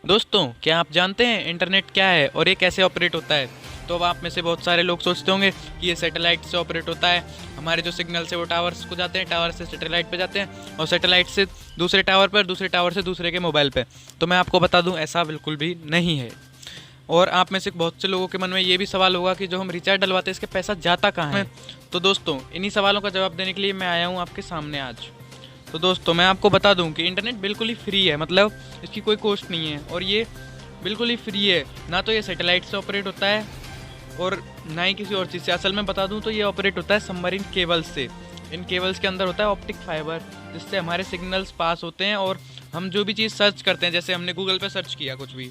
दोस्तों, क्या आप जानते हैं इंटरनेट क्या है और ये कैसे ऑपरेट होता है? तो अब आप में से बहुत सारे लोग सोचते होंगे कि ये सैटेलाइट से ऑपरेट होता है। हमारे जो सिग्नल्स है वो टावर्स को जाते हैं, टावर से सैटेलाइट पे जाते हैं और सैटेलाइट से दूसरे टावर पर, दूसरे टावर से दूसरे के मोबाइल पे। तो मैं आपको बता दूं, ऐसा बिल्कुल भी नहीं है। और आप में से बहुत से लोगों के मन में ये भी सवाल होगा कि जो हम रिचार्ज डलवाते हैं इसके पैसा जाता कहाँ है? तो दोस्तों, इन्हीं सवालों का जवाब देने के लिए मैं आया हूँ आपके सामने आज। तो दोस्तों, मैं आपको बता दूं कि इंटरनेट बिल्कुल ही फ्री है, मतलब इसकी कोई कॉस्ट नहीं है और ये बिल्कुल ही फ्री है। ना तो ये सैटेलाइट से ऑपरेट होता है और ना ही किसी और चीज़ से। असल में बता दूं तो ये ऑपरेट होता है सबमरीन केबल्स से। इन केबल्स के अंदर होता है ऑप्टिक फाइबर, जिससे हमारे सिग्नल्स पास होते हैं और हम जो भी चीज़ सर्च करते हैं, जैसे हमने गूगल पे सर्च किया कुछ भी,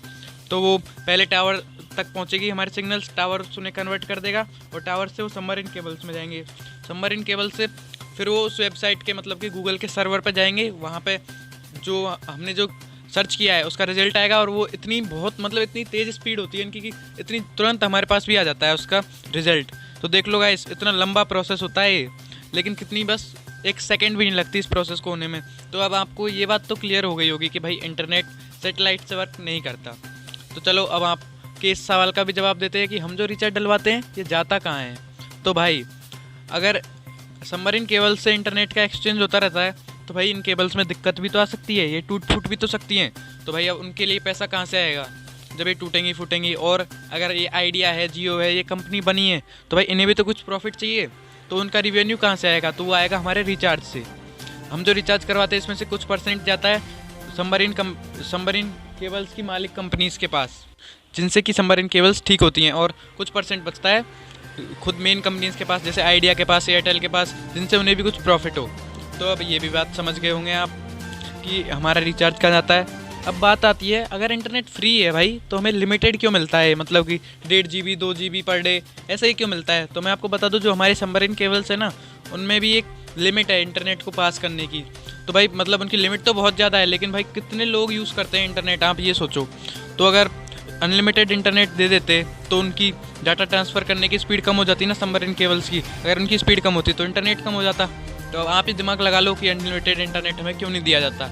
तो वो पहले टावर तक पहुंचेगी हमारे सिग्नल्स, टावर उन्हें कन्वर्ट कर देगा और टावर से वो सबमरीन केबल्स में जाएंगे। सबमरीन केबल से फिर वो उस वेबसाइट के, मतलब कि गूगल के सर्वर पर जाएंगे। वहाँ पे जो हमने जो सर्च किया है उसका रिजल्ट आएगा और वो इतनी बहुत, मतलब इतनी तेज़ स्पीड होती है इनकी कि इतनी तुरंत हमारे पास भी आ जाता है उसका रिजल्ट। तो देख लो गाइस, इतना लंबा प्रोसेस होता है ये, लेकिन कितनी बस 1 सेकंड भी नहीं लगती इस प्रोसेस को होने में। तो अब आपको ये बात तो क्लियर हो गई होगी कि भाई इंटरनेट सैटेलाइट से वर्क नहीं करता। तो चलो अब आपके इस सवाल का भी जवाब देते हैं कि हम जो रिचार्ज डलवाते हैं ये जाता कहाँ है। तो भाई, अगर सबमरीन केबल से इंटरनेट का एक्सचेंज होता रहता है तो भाई इन केबल्स में दिक्कत भी तो आ सकती है, ये टूट फूट भी तो सकती हैं। तो भाई अब उनके लिए पैसा कहाँ से आएगा जब ये टूटेंगी फूटेंगी? और अगर ये आइडिया है, जियो है, ये कंपनी बनी है, तो भाई इन्हें भी तो कुछ प्रॉफिट चाहिए। तो उनका रिवेन्यू कहाँ से आएगा? तो वो आएगा हमारे रिचार्ज से। हम जो रिचार्ज करवाते हैं इसमें से कुछ परसेंट जाता है सबमरीन केबल्स की मालिक कंपनीज़ के पास, जिनसे कि सबमरीन केबल्स ठीक होती हैं, और कुछ परसेंट बचता है खुद मेन कंपनीज़ के पास, जैसे आइडिया के पास, एयरटेल के पास, जिनसे उन्हें भी कुछ प्रॉफिट हो। तो अब ये भी बात समझ गए होंगे आप कि हमारा रिचार्ज कहाँ जाता है। अब बात आती है, अगर इंटरनेट फ्री है भाई तो हमें लिमिटेड क्यों मिलता है? मतलब कि 1.5 GB 2 GB पर डे ऐसा ही क्यों मिलता है? तो मैं आपको बता दूं, जो हमारे सबमरीन केबल्स है ना, उनमें भी एक लिमिट है इंटरनेट को पास करने की। तो भाई मतलब उनकी लिमिट तो बहुत ज़्यादा है, लेकिन भाई कितने लोग यूज़ करते हैं इंटरनेट, आप ये सोचो। तो अगर अनलिमिटेड इंटरनेट दे देते तो उनकी डाटा ट्रांसफ़र करने की स्पीड कम हो जाती ना सबमरीन केबल्स की। अगर उनकी स्पीड कम होती तो इंटरनेट कम हो जाता। तो अब आप ही दिमाग लगा लो कि अनलिमिटेड इंटरनेट हमें क्यों नहीं दिया जाता।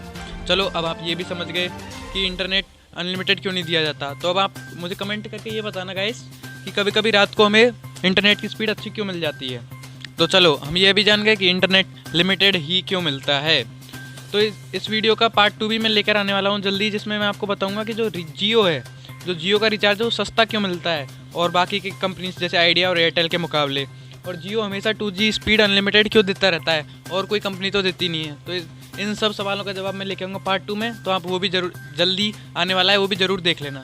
चलो अब आप ये भी समझ गए कि इंटरनेट अनलिमिटेड क्यों नहीं दिया जाता। तो अब आप मुझे कमेंट करके ये बताना गाइस कि कभी कभी रात को हमें इंटरनेट की स्पीड अच्छी क्यों मिल जाती है। तो चलो हम ये भी जान गए कि इंटरनेट लिमिटेड ही क्यों मिलता है। तो इस वीडियो का पार्ट 2 भी मैं लेकर आने वाला हूँ जल्दी, जिसमें मैं आपको बताऊँगा कि जो जियो है, जो जियो का रिचार्ज है वो सस्ता क्यों मिलता है और बाकी की कंपनीज जैसे आइडिया और एयरटेल के मुकाबले। और जियो हमेशा 2G स्पीड अनलिमिटेड क्यों देता रहता है और कोई कंपनी तो देती नहीं है। तो इन सब सवालों का जवाब मैं लेके आऊँगा पार्ट 2 में। तो आप वो भी जरूर, जल्दी आने वाला है, वो भी ज़रूर देख लेना।